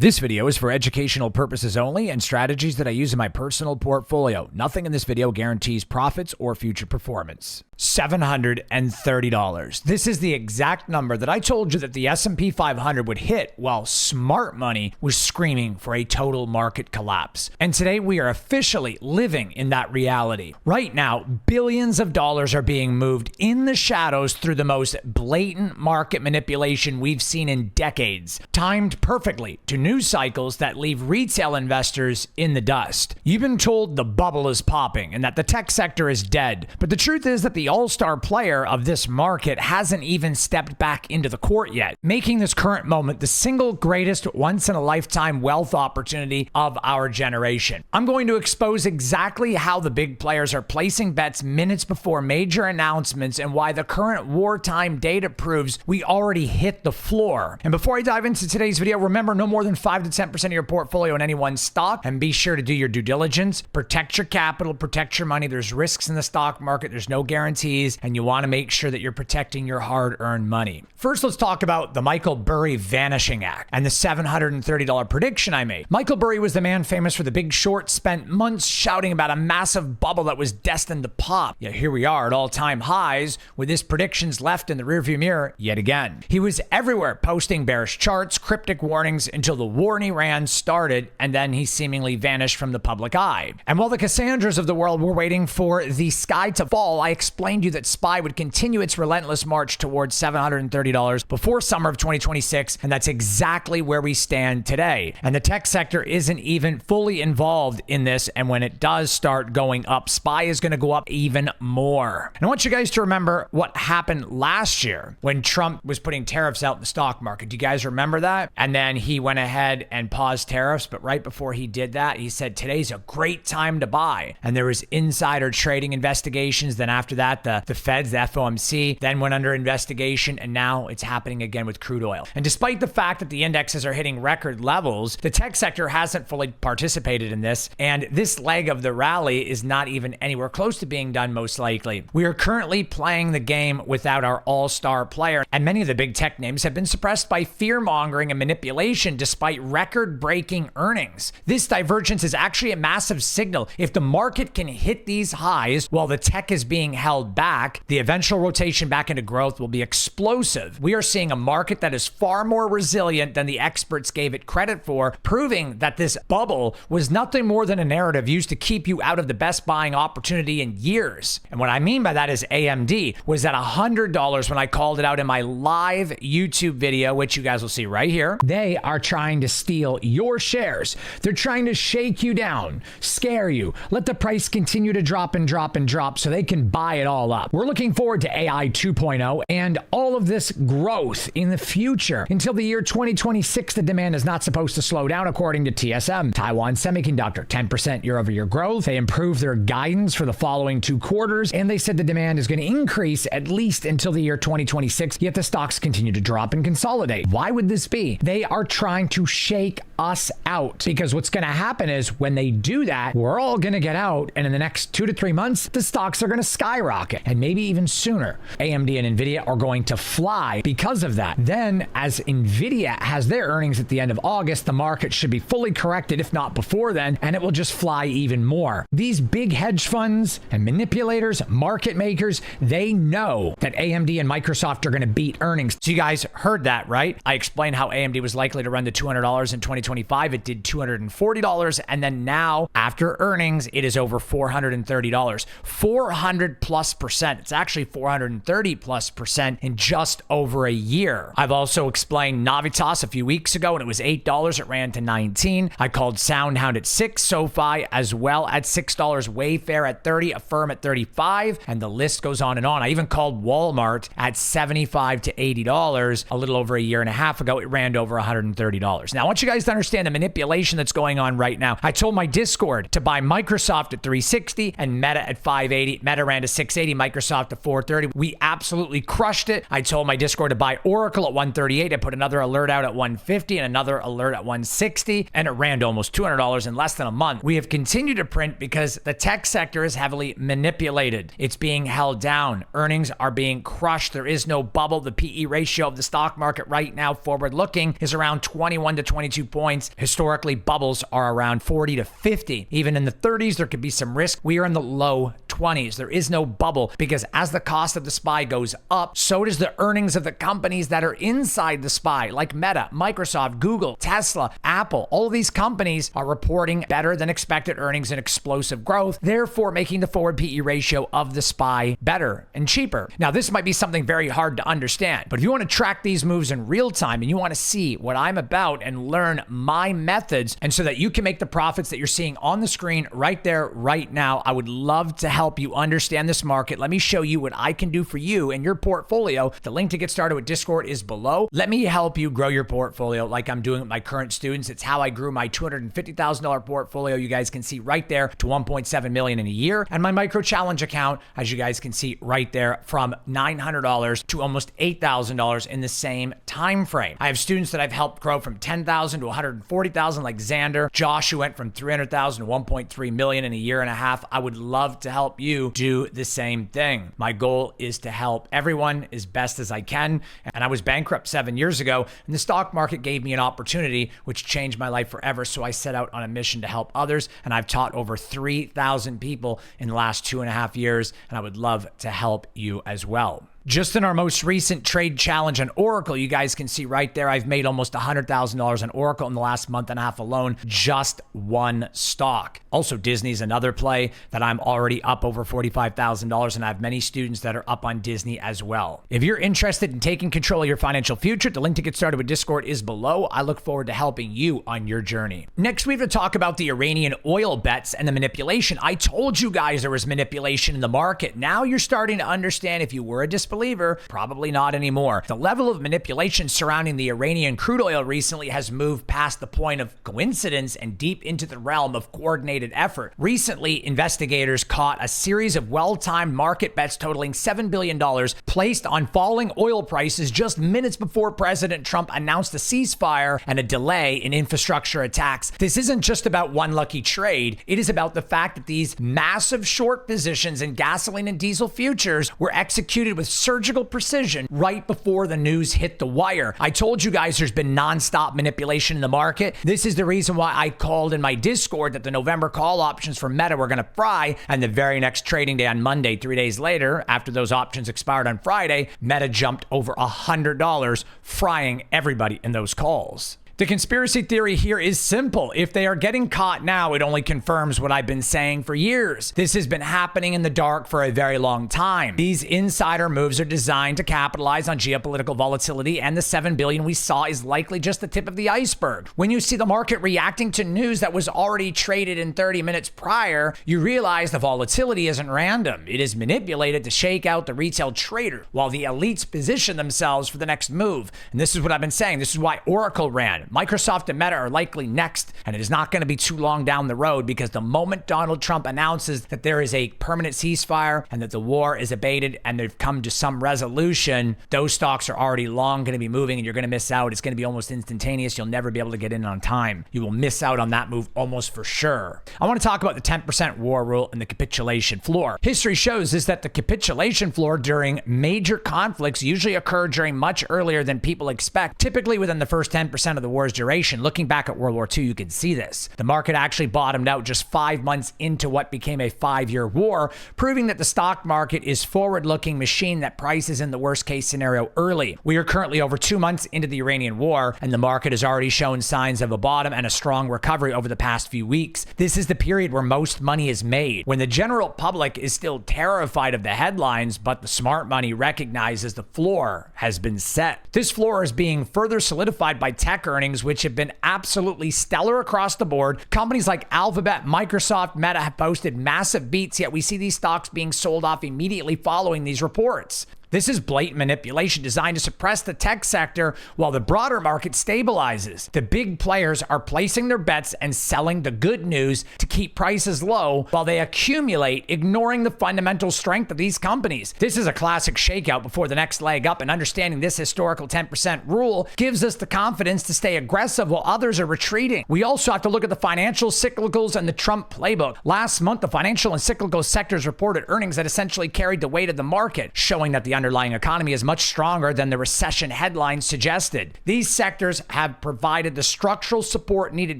This video is for educational purposes only and strategies that I use in my personal portfolio. Nothing in this video guarantees profits or future performance. $730. This is the exact number that I told you that the S&P 500 would hit while smart money was screaming for a total market collapse. And today we are officially living in that reality. Right now, billions of dollars are being moved in the shadows through the most blatant market manipulation we've seen in decades, timed perfectly to news cycles that leave retail investors in the dust. You've been told the bubble is popping and that the tech sector is dead, but the truth is that the all-star player of this market hasn't even stepped back into the court yet, making this current moment the single greatest once-in-a-lifetime wealth opportunity of our generation. I'm going to expose exactly how the big players are placing bets minutes before major announcements and why the current wartime data proves we already hit the floor. And before I dive into today's video, remember no more than 5 to 10% of your portfolio in any one stock, and be sure to do your due diligence, protect your capital, protect your money. There's risks in the stock market. There's no guarantees, and you want to make sure that you're protecting your hard-earned money. First, let's talk about the Michael Burry Vanishing Act and the $730 prediction I made. Michael Burry was the man famous for The Big Short, spent months shouting about a massive bubble that was destined to pop. Yet here we are at all-time highs with his predictions left in the rearview mirror yet again. He was everywhere posting bearish charts, cryptic warnings until the war in Iran started, and then he seemingly vanished from the public eye. And while the Cassandras of the world were waiting for the sky to fall, I explained to you that SPY would continue its relentless march towards $730 before summer of 2026, and that's exactly where we stand today. And the tech sector isn't even fully involved in this, and when it does start going up, SPY is going to go up even more. And I want you guys to remember what happened last year when Trump was putting tariffs out in the stock market. Do you guys remember that? And then he went ahead and paused tariffs, but right before he did that, he said today's a great time to buy. And there was insider trading investigations. Then after that, the feds, the FOMC, then went under investigation, and now it's happening again with crude oil. And despite the fact that the indexes are hitting record levels, the tech sector hasn't fully participated in this, and this leg of the rally is not even anywhere close to being done, most likely. We are currently playing the game without our all-star player, and many of the big tech names have been suppressed by fear-mongering and manipulation despite record-breaking earnings. This divergence is actually a massive signal. If the market can hit these highs while the tech is being held back, the eventual rotation back into growth will be explosive. We are seeing a market that is far more resilient than the experts gave it credit for, proving that this bubble was nothing more than a narrative used to keep you out of the best buying opportunity in years. And what I mean by that is AMD was at $100 when I called it out in my live YouTube video, which you guys will see right here. They are trying to steal your shares. They're trying to shake you down, scare you, let the price continue to drop and drop and drop so they can buy it all up. We're looking forward to AI 2.0 and all of this growth in the future. Until the year 2026, the demand is not supposed to slow down, according to TSM. Taiwan Semiconductor, 10% year-over-year growth. They improved their guidance for the following 2 quarters, and they said the demand is going to increase at least until the year 2026, yet the stocks continue to drop and consolidate. Why would this be? They are trying to shake us out, because what's going to happen is when they do that, we're all going to get out, and in the next 2 to 3 months, the stocks are going to skyrocket, and maybe even sooner. AMD and Nvidia are going to fly because of that. Then, as Nvidia has their earnings at the end of August, the market should be fully corrected, if not before then, and it will just fly even more. These big hedge funds and manipulators, market makers, they know that AMD and Microsoft are going to beat earnings. So you guys heard that, right? I explained how AMD was likely to run to $200 in 2025. It did $240, and then now, after earnings, it is over $430. 400+%. It's actually 430+% in just over a year. I've also explained Navitas a few weeks ago, and it was $8. It ran to $19. I called SoundHound at $6, SoFi as well at $6, Wayfair at $30, Affirm at $35, and the list goes on and on. I even called Walmart at $75 to $80 a little over a year and a half ago. It ran to over $130. Now, I want you guys to understand the manipulation that's going on right now. I told my Discord to buy Microsoft at $360 and Meta at $580. Meta ran to $680, Microsoft at $430. We absolutely crushed it. I told my Discord to buy Oracle at $138. I put another alert out at $150 and another alert at $160, and it ran to almost $200 in less than a month. We have continued to print because the tech sector is heavily manipulated. It's being held down. Earnings are being crushed. There is no bubble. The PE ratio of the stock market right now, forward looking, is around 21 21 to 22 points. Historically, bubbles are around 40 to 50. Even in the 30s, there could be some risk. We are in the low 20s. There is no bubble because as the cost of the SPY goes up, so does the earnings of the companies that are inside the SPY, like Meta, Microsoft, Google, Tesla, Apple. All of these companies are reporting better than expected earnings and explosive growth, therefore making the forward PE ratio of the SPY better and cheaper. Now, this might be something very hard to understand, but if you want to track these moves in real time and you want to see what I'm about and learn my methods, and so that you can make the profits that you're seeing on the screen right there, right now, I would love to help you understand this market. Let me show you what I can do for you and your portfolio. The link to get started with Discord is below. Let me help you grow your portfolio like I'm doing with my current students. It's how I grew my $250,000 portfolio. You guys can see right there to 1.7 million in a year. And my micro challenge account, as you guys can see right there, from $900 to almost $8,000 in the same time frame. I have students that I've helped grow from 10,000 to 140,000, like Xander. Josh, who went from 300,000 to 1.3 million in a year and a half. I would love to help you do the same thing. My goal is to help everyone as best as I can. And I was bankrupt 7 years ago, and the stock market gave me an opportunity which changed my life forever. So I set out on a mission to help others, and I've taught over 3,000 people in the last 2.5 years, and I would love to help you as well. Just in our most recent trade challenge on Oracle, you guys can see right there, I've made almost $100,000 on Oracle in the last month and a half alone, just one stock. Also, Disney's another play that I'm already up over $45,000, and I have many students that are up on Disney as well. If you're interested in taking control of your financial future, the link to get started with Discord is below. I look forward to helping you on your journey. Next, we have to talk about the Iranian oil bets and the manipulation. I told you guys there was manipulation in the market. Now you're starting to understand. If you were a disbeliever, probably not anymore. The level of manipulation surrounding the Iranian crude oil recently has moved past the point of coincidence and deep into the realm of coordinated effort. Recently, investigators caught a series of well-timed market bets totaling $7 billion placed on falling oil prices just minutes before President Trump announced a ceasefire and a delay in infrastructure attacks. This isn't just about one lucky trade. It is about the fact that these massive short positions in gasoline and diesel futures were executed with surgical precision right before the news hit the wire. I told you guys there's been nonstop manipulation in the market. This is the reason why I called in my Discord that the November call options for Meta were going to fry, and the very next trading day on Monday, 3 days later, after those options expired on Friday, Meta jumped over $100, frying everybody in those calls. The conspiracy theory here is simple. If they are getting caught now, it only confirms what I've been saying for years. This has been happening in the dark for a very long time. These insider moves are designed to capitalize on geopolitical volatility, and the $7 billion we saw is likely just the tip of the iceberg. When you see the market reacting to news that was already traded in 30 minutes prior, you realize the volatility isn't random. It is manipulated to shake out the retail trader while the elites position themselves for the next move. And this is what I've been saying. This is why Oracle ran. Microsoft and Meta are likely next, and it is not going to be too long down the road, because the moment Donald Trump announces that there is a permanent ceasefire and that the war is abated and they've come to some resolution, those stocks are already long going to be moving, and you're going to miss out. It's going to be almost instantaneous. You'll never be able to get in on time. You will miss out on that move almost for sure. I want to talk about the 10% war rule and the capitulation floor. History shows is that the capitulation floor during major conflicts usually occur during much earlier than people expect, typically within the first 10% of the war's duration. Looking back at World War II, you can see this. The market actually bottomed out just 5 months into what became a 5-year war, proving that the stock market is forward-looking machine that prices in the worst-case scenario early. We are currently over 2 months into the Iranian war, and the market has already shown signs of a bottom and a strong recovery over the past few weeks. This is the period where most money is made, when the general public is still terrified of the headlines, but the smart money recognizes the floor has been set. This floor is being further solidified by tech earnings, which have been absolutely stellar across the board. Companies like Alphabet, Microsoft, Meta have posted massive beats, yet we see these stocks being sold off immediately following these reports. This is blatant manipulation designed to suppress the tech sector while the broader market stabilizes. The big players are placing their bets and selling the good news to keep prices low while they accumulate, ignoring the fundamental strength of these companies. This is a classic shakeout before the next leg up, and understanding this historical 10% rule gives us the confidence to stay aggressive while others are retreating. We also have to look at the financial cyclicals and the Trump playbook. Last month, the financial and cyclical sectors reported earnings that essentially carried the weight of the market, showing that the underlying economy is much stronger than the recession headlines suggested. These sectors have provided the structural support needed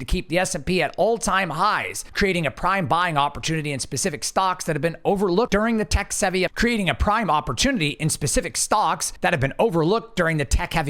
to keep the S&P at all-time highs, creating a prime buying opportunity in specific stocks that have been overlooked during the tech-heavy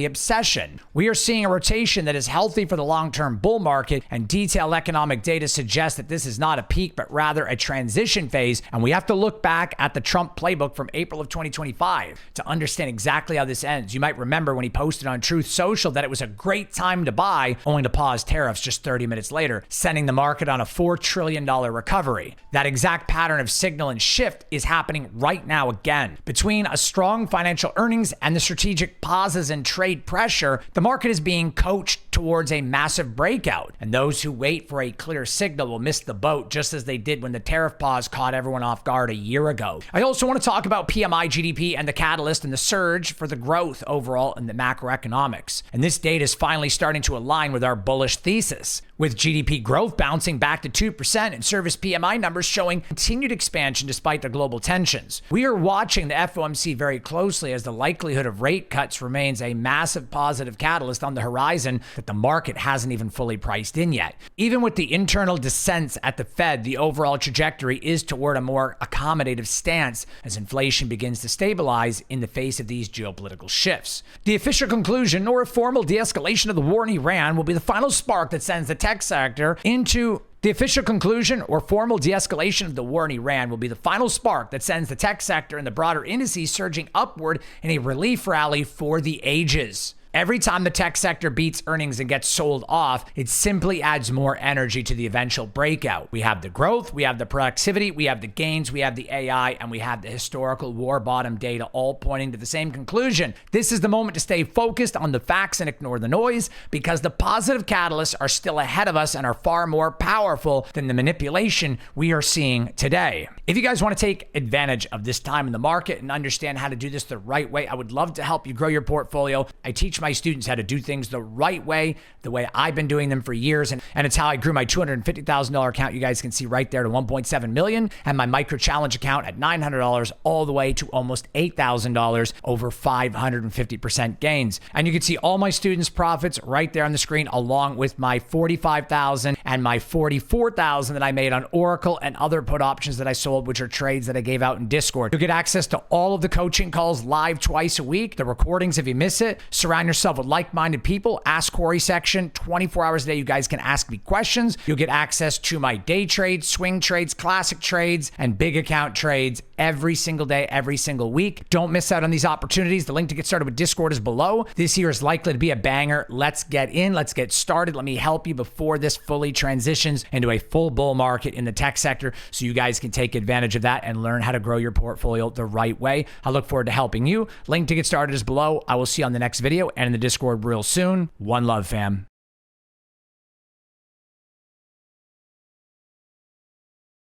obsession. We are seeing a rotation that is healthy for the long-term bull market, and detailed economic data suggests that this is not a peak, but rather a transition phase, and we have to look back at the Trump playbook from April of 2025 to understand exactly how this ends. You might remember when he posted on Truth Social that it was a great time to buy, only to pause tariffs just 30 minutes later, sending the market on a $4 trillion recovery. That exact pattern of signal and shift is happening right now again. Between a strong financial earnings and the strategic pauses and trade pressure, the market is being coached towards a massive breakout. And those who wait for a clear signal will miss the boat, just as they did when the tariff pause caught everyone off guard a year ago. I also want to talk about PMI GDP and the catalyst and the surge for the growth overall in the macroeconomics. And this data is finally starting to align with our bullish thesis, with GDP growth bouncing back to 2% and service PMI numbers showing continued expansion despite the global tensions. We are watching the FOMC very closely as the likelihood of rate cuts remains a massive positive catalyst on the horizon that the market hasn't even fully priced in yet. Even with the internal dissents at the Fed, the overall trajectory is toward a more accommodative stance as inflation begins to stabilize in the face of these geopolitical shifts. The official conclusion or a formal de-escalation of the war in Iran will be the final spark that sends the tech sector into The official conclusion or formal de-escalation of the war in Iran will be the final spark that sends the tech sector and the broader indices surging upward in a relief rally for the ages. Every time the tech sector beats earnings and gets sold off, it simply adds more energy to the eventual breakout. We have the growth, we have the productivity, we have the gains, we have the AI, and we have the historical war bottom data all pointing to the same conclusion. This is the moment to stay focused on the facts and ignore the noise, because the positive catalysts are still ahead of us and are far more powerful than the manipulation we are seeing today. If you guys want to take advantage of this time in the market and understand how to do this the right way, I would love to help you grow your portfolio. I teach my students how to do things the right way, the way I've been doing them for years. And it's how I grew my $250,000 account. You guys can see right there to 1.7 million, and my micro challenge account at $900 all the way to almost $8,000, over 550% gains. And you can see all my students' profits right there on the screen, along with my $45,000 and my $44,000 that I made on Oracle and other put options that I sold, which are trades that I gave out in Discord. You'll get access to all of the coaching calls live twice a week, the recordings if you miss it. Surround yourself with like-minded people. Ask Corey section 24 hours a day. You guys can ask me questions. You'll get access to my day trades, swing trades, classic trades, and big account trades every single day, every single week. Don't miss out on these opportunities. The link to get started with Discord is below. This year is likely to be a banger. Let's get in. Let's get started. Let me help you before this fully transitions into a full bull market in the tech sector, so you guys can take advantage of that and learn how to grow your portfolio the right way. I look forward to helping you. Link to get started is below. I will see you on the next video and in the Discord real soon. One love, fam.